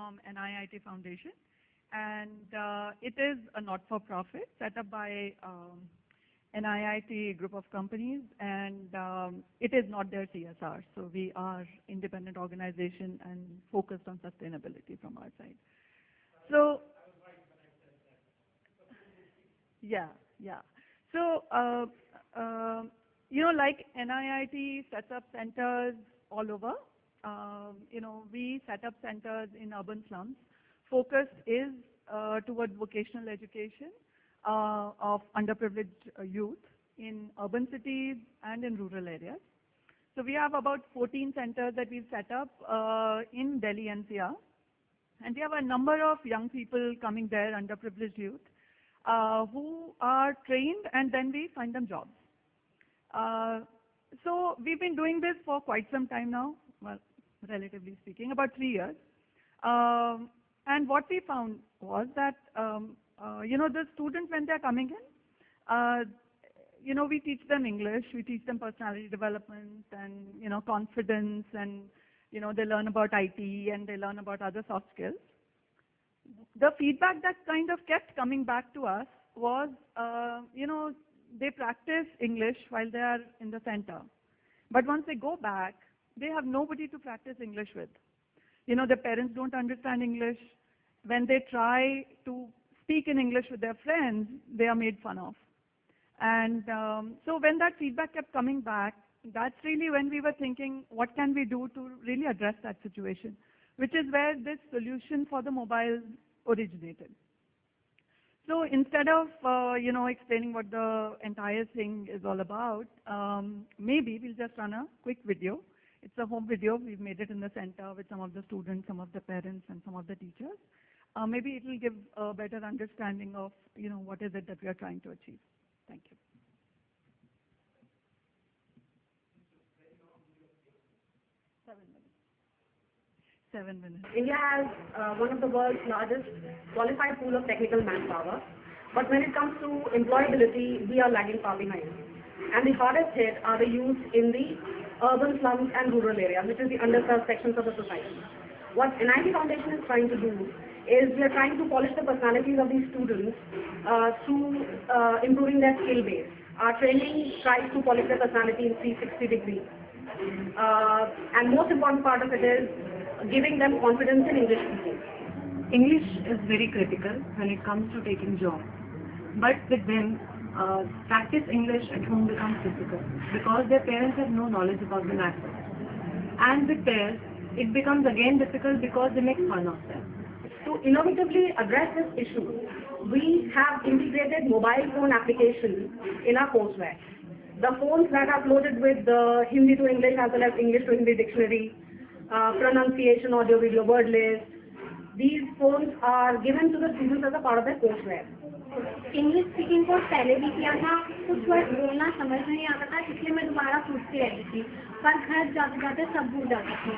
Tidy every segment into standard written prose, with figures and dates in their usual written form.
from NIIT Foundation, and it is a not-for-profit set up by NIIT group of companies, and it is not their CSR. So we are independent organization and focused on sustainability from our side. So yeah. So like NIIT sets up centers all over. We set up centers in urban slums. Focus is towards vocational education of underprivileged youth in urban cities and in rural areas. So we have about 14 centers that we've set up in Delhi NCR. And we have a number of young people coming there, underprivileged youth, who are trained, and then we find them jobs. So we've been doing this for quite some time now, well, relatively speaking, about 3 years. And what we found was that, the students, when they're coming in, we teach them English, we teach them personality development and, confidence, and, they learn about IT and they learn about other soft skills. The feedback that kind of kept coming back to us was, they practice English while they are in the center. But once they go back, they have nobody to practice English with. Their parents don't understand English. When they try to speak in English with their friends, they are made fun of. And so when that feedback kept coming back, that's really when we were thinking, what can we do to really address that situation, which is where this solution for the mobile originated. So instead of, explaining what the entire thing is all about, maybe we'll just run a quick video. It's a home video. We've made it in the center with some of the students, some of the parents, and some of the teachers. Maybe it will give a better understanding of, what is it that we are trying to achieve. Thank you. 7 minutes. India has one of the world's largest qualified pool of technical manpower, but when it comes to employability, we are lagging far behind. And the hardest hit are the youth in the urban slums and rural areas, which is the underserved sections of the society. What NIIT Foundation is trying to do is we are trying to polish the personalities of these students through improving their skill base. Our training tries to polish their personality in 360 degrees. And most important part of it is giving them confidence in English speaking. English is very critical when it comes to taking jobs. But with them, practice English at home becomes difficult because their parents have no knowledge about the matter. And with theirs, it becomes again difficult because they make fun of them. To innovatively address this issue, we have integrated mobile phone applications in our courseware. The phones that are loaded with the Hindi to English as well as English to Hindi dictionary, pronunciation, audio, video, word list. These phones are given to the students as a part of their courseware. English speaking course पहले भी किया था, कुछ word बोलना समझ नहीं आता था, इसलिए मैं दोबारा पूछती रहती थी, पर घर जाते जाते सब भूल जाती थी।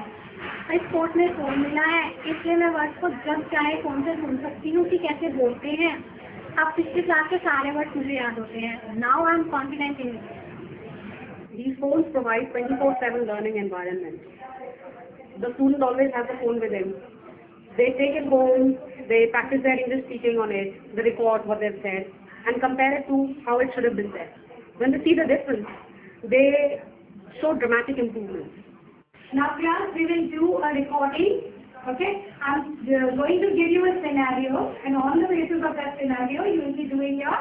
इस कोर्स में फ़ोन मिला है, इसलिए मैं वर्ड को जब चाहे फ़ोन से सुन सकती हूँ कि कैसे बोलते हैं। अब पिछली क्लास के सारे वर्ड मुझे याद होते हैं। Now I am confident in These phones provide 24/7 learning environment. The student always has a phone with him. They take it home, they practice their English speaking on it, they record what they've said, and compare it to how it should have been said. When they see the difference, they show dramatic improvements. Now class, we will do a recording. Okay, I'm going to give you a scenario, and on the basis of that scenario, you will be doing your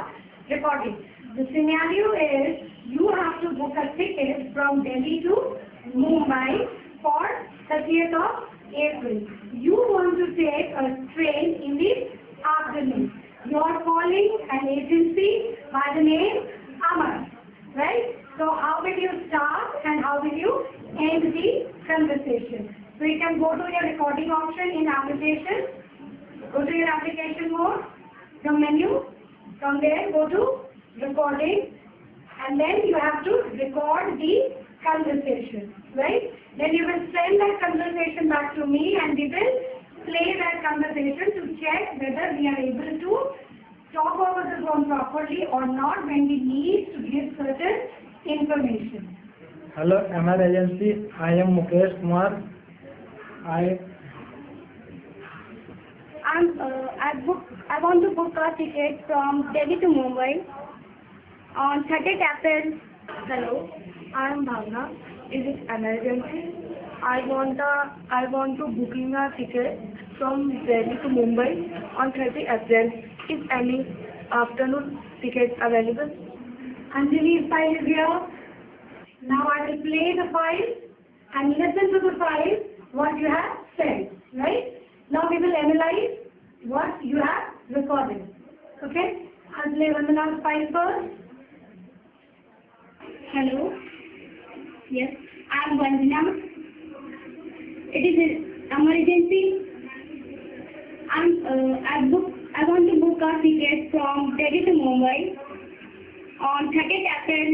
recording. The scenario is you have to book a ticket from Delhi to Mumbai for 30th of April. You want to take a train in the afternoon. You are calling an agency by the name Amar, right? So how will you start and how will you end the conversation? So you can go to your recording option in application. Go to your application mode, the menu. From there, go to recording, and then you have to record the conversation, right? Then you will send that conversation back to me, and we will play that conversation to check whether we are able to talk over the phone properly or not when we need to give certain information. Hello, MR Agency. I am Mukesh Kumar. I want to book a ticket from Delhi to Mumbai on 30th April. Hello, I am Bhavna. Is it emergency? I want to booking a ticket from Delhi to Mumbai on 30 April. Is any afternoon ticket available? Anjali's file is here. Now I will play the file and listen to the file, what you have said, right? Now we will analyze what you have recorded. Okay? I'll play Vandana's file first. Hello. Yes, I am Vandana. It is an emergency. I want to book a ticket from Delhi to Mumbai on 30th April.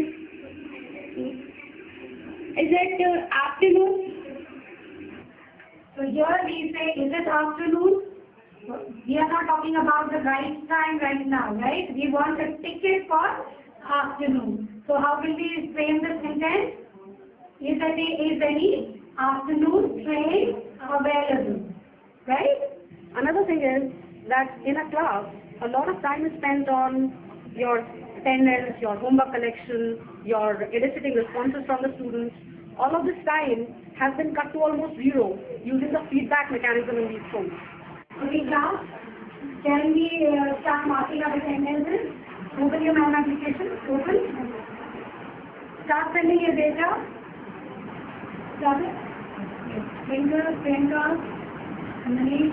Is it afternoon? So here we say, is it afternoon? We are not talking about the right time right now, right? We want a ticket for afternoon. So how will we frame the sentence? Is any afternoon train available? Right? Another thing is that in a class, a lot of time is spent on your attendance, your homework collection, your eliciting responses from the students. All of this time has been cut to almost zero using the feedback mechanism in these phones. Okay, class, can we start marking our attendances? Open your main application. Open. Start sending your data. Start it. Twinkle, Twinkle, Manish.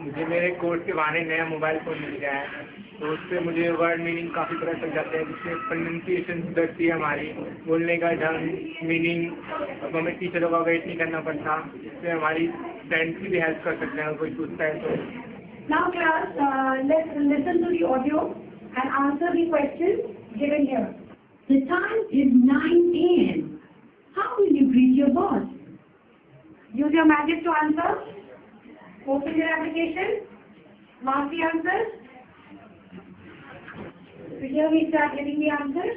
मुझे मेरे course के बहाने नया mobile phone मिल गया है, तो उससे मुझे वर्ड मीनिंग काफ़ी पता चल जाता है, जिससे प्रोनाउंसिएशन सुधरती है हमारी, बोलने का ढंग, मीनिंग, अब हमें टीचरों का वेट नहीं करना पड़ता, इससे हमारी फ्रेंड्स की भी हेल्प कर सकते हैं, कोई पूछता है तो। Now class, let's listen to the audio and answer the question given here. The time is 9 a.m. How will you greet your boss? Use your magic to answer. Open your application. Mark the answers. So here we start getting the answers.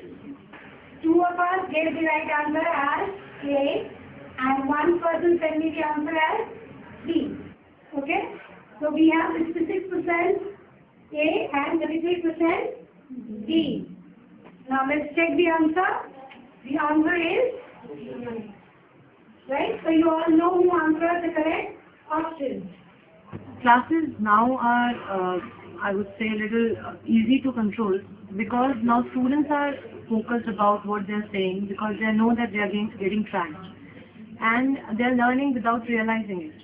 Two of us gave the right answer as A and one person sent me the answer as B. Okay? So we have 66% A and 33% B. Now let's check the answer. The answer is right. So you all know who answered the correct option. Classes now are, I would say, a little easy to control because now students are focused about what they're saying because they know that they are getting tracked and they're learning without realizing it.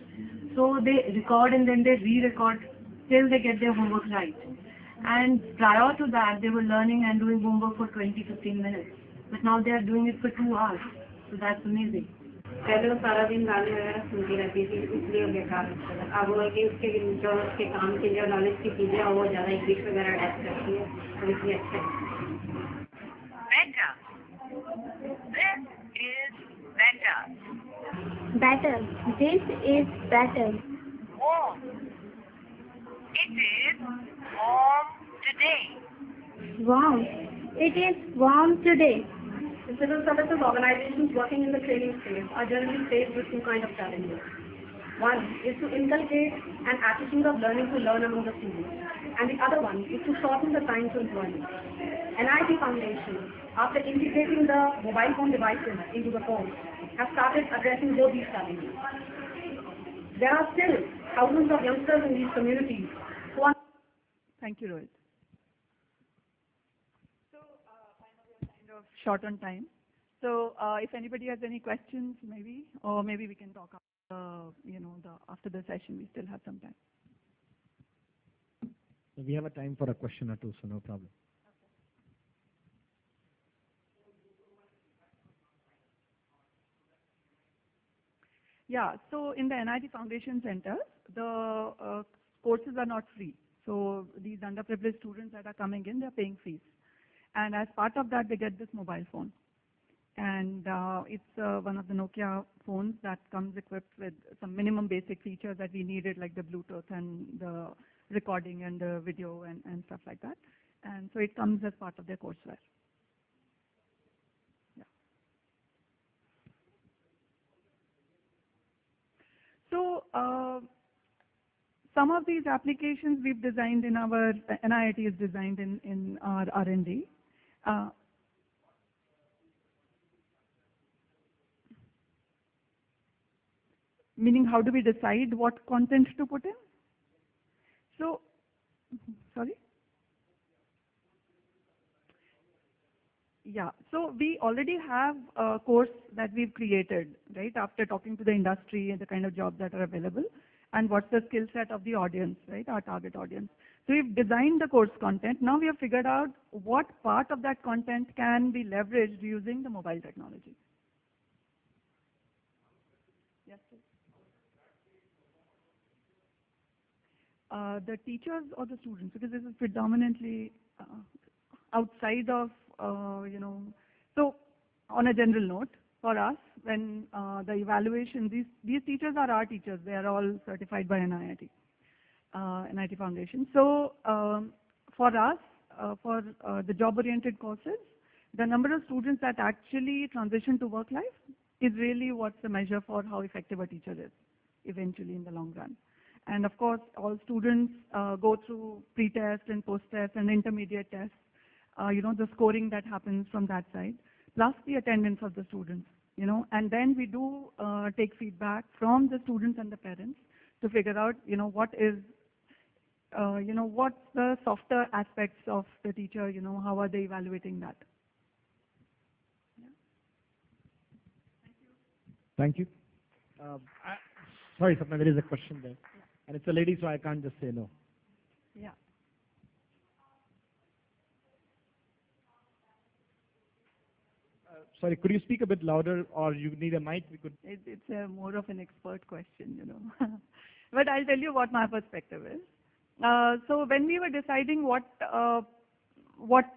So they record and then they re-record till they get their homework right. And prior to that, they were learning and doing homework for 20-15 minutes. But now they are doing it for 2 hours. So that's amazing. पहले तो सारा दिन गाने वगैरह सुनती रहती थी, इसलिए बेकार लगता था। अब वो है कि उसके जो उसके काम की जो नॉलेज की चीज़ें हैं वो ज़्यादा इंग्लिश वगैरह अटैच करती है, तो इसलिए अच्छा है। Better. This is better. Warm. It is warm today. Warm. It is warm today. The civil services organizations working in the training space are generally faced with two kinds of challenges. One is to inculcate an attitude of learning to learn among the students, and the other one is to shorten the time to employment. NIT Foundation, after integrating the mobile phone devices into the course, have started addressing both these challenges. There are still thousands of youngsters in these communities who are... Thank you, Rohit. So, I know we are kind of short on time. So, if anybody has any questions, maybe, or maybe we can talk after the session. We still have some time. We have a time for a question or two, so no problem. Yeah, so in the NIT Foundation Center, the courses are not free. So these underprivileged students that are coming in, they're paying fees. And as part of that, they get this mobile phone. And it's one of the Nokia phones that comes equipped with some minimum basic features that we needed, like the Bluetooth and the recording and the video and stuff like that. And so it comes as part of their courseware. Yeah. some of these applications we've designed in our, NIIT is designed in our R&D. Meaning, how do we decide what content to put in? So, sorry? Yeah, so we already have a course that we've created, right, after talking to the industry and the kind of jobs that are available, and what's the skill set of the audience, right, our target audience. So we've designed the course content. Now we have figured out what part of that content can be leveraged using the mobile technology. Yes, please. The teachers or the students, because this is predominantly outside of, so on a general note, for us, when the evaluation, these teachers are our teachers. They are all certified by NIIT, NIIT Foundation. So for us, for the job-oriented courses, the number of students that actually transition to work life is really what's the measure for how effective a teacher is, eventually in the long run. And of course, all students go through pre-test and post-test and intermediate tests, the scoring that happens from that side, plus the attendance of the students, and then we do take feedback from the students and the parents to figure out, what is, what's the softer aspects of the teacher, how are they evaluating that. Yeah. Thank you. Sorry, Sapna, there is a question there. And it's a lady, so I can't just say no. Yeah. Sorry, could you speak a bit louder, or you need a mic? We could. It's more of an expert question, But I'll tell you what my perspective is. So when we were deciding what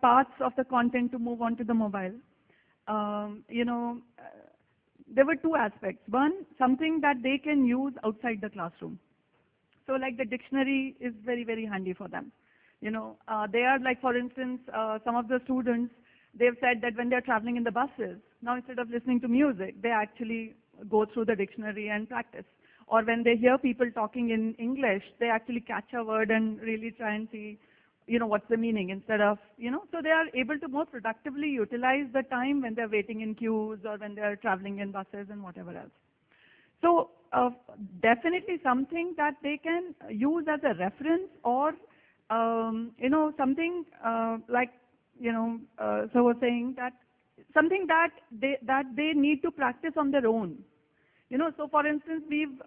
parts of the content to move on to the mobile, there were two aspects. One, something that they can use outside the classroom. So like the dictionary is very, very handy for them. They are like, for instance, some of the students, they've said that when they're traveling in the buses, now instead of listening to music, they actually go through the dictionary and practice. Or when they hear people talking in English, they actually catch a word and really try and see, what's the meaning instead of, so they are able to more productively utilize the time when they're waiting in queues or when they're traveling in buses and whatever else. So definitely something that they can use as a reference, or, something like, so we're saying that something that they need to practice on their own. So for instance, we've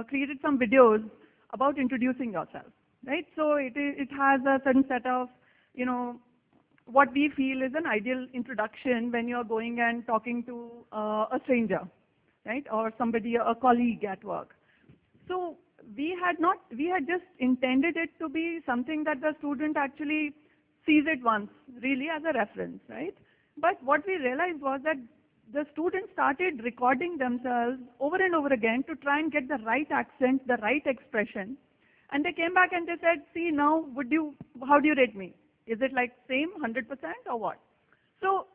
created some videos about introducing yourself, right? So it has a certain set of, what we feel is an ideal introduction when you're going and talking to a stranger, right? Or somebody, a colleague at work. So we had just intended it to be something that the student actually sees it once, really as a reference, right? But what we realized was that the students started recording themselves over and over again to try and get the right accent, the right expression. And they came back and they said, see, now, how do you rate me? Is it like same, 100% or what? So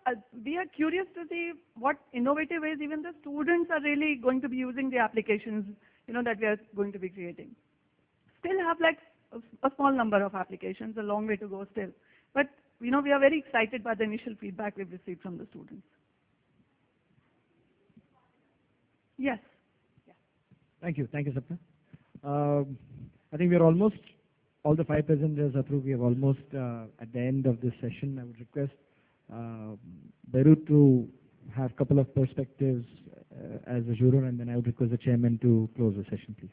we are curious to see what innovative ways even the students are really going to be using the applications, that we are going to be creating. Still have like a small number of applications, a long way to go still. But, we are very excited by the initial feedback we've received from the students. Yes. Yeah. Thank you, Sapna. I think we are almost, all the 5 presenters are through. We are almost at the end of this session. I would request Beirut to have a couple of perspectives as a juror, and then I would request the chairman to close the session, please.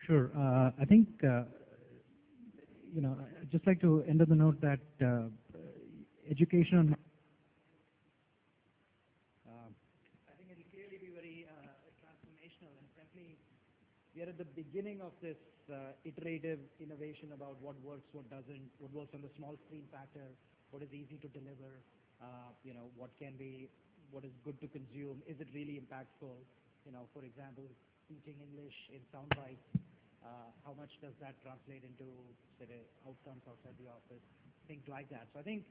Sure. I think, I'd just like to end on the note that education, I think it will clearly be very transformational, and frankly, we are at the beginning of this iterative innovation about what works, what doesn't, what works on the small screen factor, what is easy to deliver, what is good to consume, is it really impactful? For example, teaching English in sound bites, how much does that translate into, say, outcomes outside the office, things like that. So I think,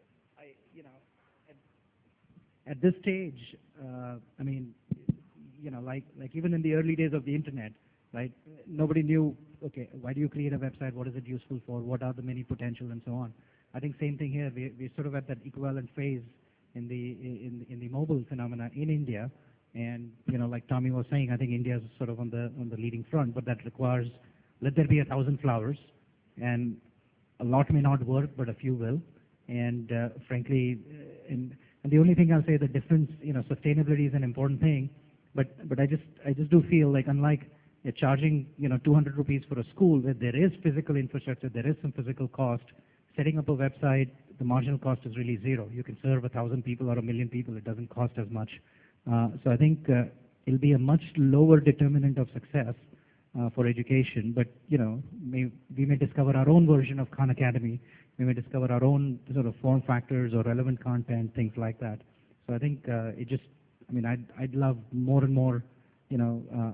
at this stage, like even in the early days of the internet, right? Nobody knew, okay, why do you create a website? What is it useful for? What are the many potential and so on? I think same thing here. We're sort of at that equivalent phase in the mobile phenomena in India. And, like Tommy was saying, I think India is sort of on the leading front, but that requires, let there be 1,000 flowers, and a lot may not work, but a few will. And frankly, and the only thing I'll say, the difference, sustainability is an important thing, but I just do feel like, unlike charging 200 rupees for a school where there is physical infrastructure, there is some physical cost, setting up a website, the marginal cost is really zero. You can serve 1,000 people or 1,000,000 people, it doesn't cost as much. So I think it'll be a much lower determinant of success for education, but we may discover our own version of Khan Academy. We may discover our own sort of form factors or relevant content, things like that. So I think I'd love more and more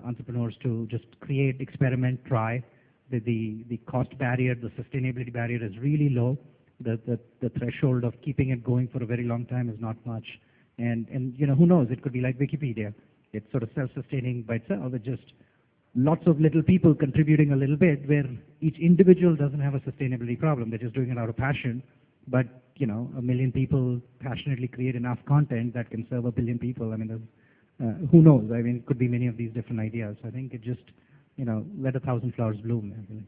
entrepreneurs to just create, experiment, try. The cost barrier, the sustainability barrier is really low. The threshold of keeping it going for a very long time is not much. And who knows? It could be like Wikipedia. It's sort of self-sustaining by itself. It's just lots of little people contributing a little bit, where each individual doesn't have a sustainability problem. They're just doing it out of passion. But 1,000,000 people passionately create enough content that can serve 1,000,000,000 people. I mean, who knows? I mean, it could be many of these different ideas. I think it just let 1,000 flowers bloom.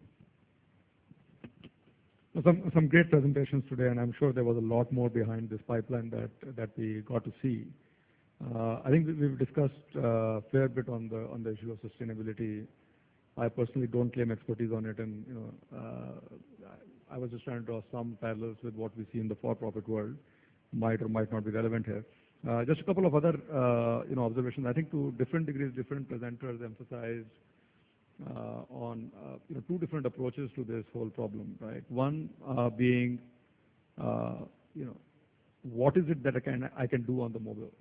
Some great presentations today, and I'm sure there was a lot more behind this pipeline that we got to see. I think we've discussed a fair bit on the issue of sustainability. I personally don't claim expertise on it, and I was just trying to draw some parallels with what we see in the for-profit world. Might or might not be relevant here. Just a couple of other observations. I think to different degrees, different presenters emphasized on two different approaches to this whole problem, right? One being, what is it that I can do on the mobile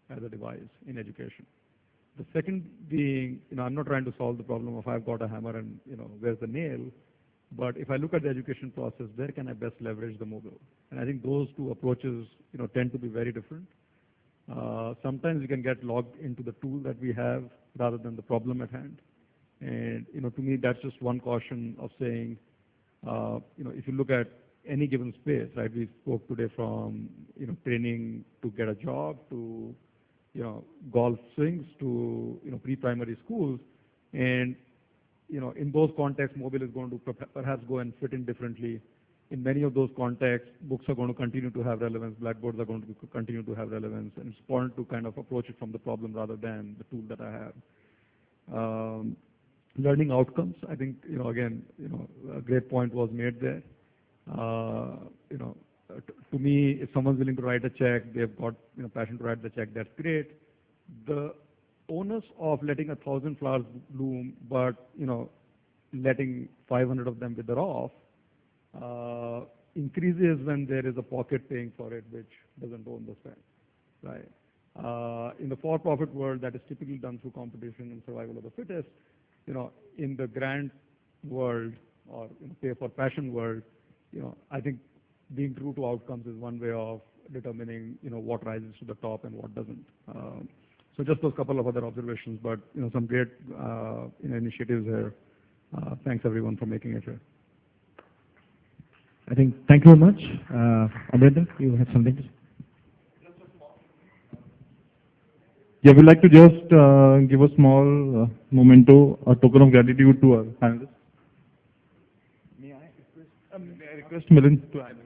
as a device in education? The second being, I'm not trying to solve the problem of I've got a hammer and where's the nail, but if I look at the education process, where can I best leverage the mobile? And I think those two approaches, tend to be very different. Sometimes we can get logged into the tool that we have rather than the problem at hand. And, to me, that's just one caution of saying, if you look at any given space, right, we spoke today from, training to get a job to, golf swings to, pre-primary schools. And, in those contexts, mobile is going to perhaps go and fit in differently. In many of those contexts, books are going to continue to have relevance, blackboards are going to continue to have relevance, and it's important to kind of approach it from the problem rather than the tool that I have. Learning outcomes, I think, again, a great point was made there. To me, if someone's willing to write a check, they've got, passion to write the check, that's great. The onus of letting 1,000 flowers bloom, but, letting 500 of them wither off, increases when there is a pocket paying for it, which doesn't own the spend, right? In the for-profit world, that is typically done through competition and survival of the fittest. In the grant world or pay for passion world, I think being true to outcomes is one way of determining, what rises to the top and what doesn't. So just those couple of other observations, but some great initiatives here. Thanks everyone for making it here. I think, thank you very much. Amrinder, you have something to say? Yeah, we'd like to just give a small memento, a token of gratitude to our panelists. May I request Milind to add?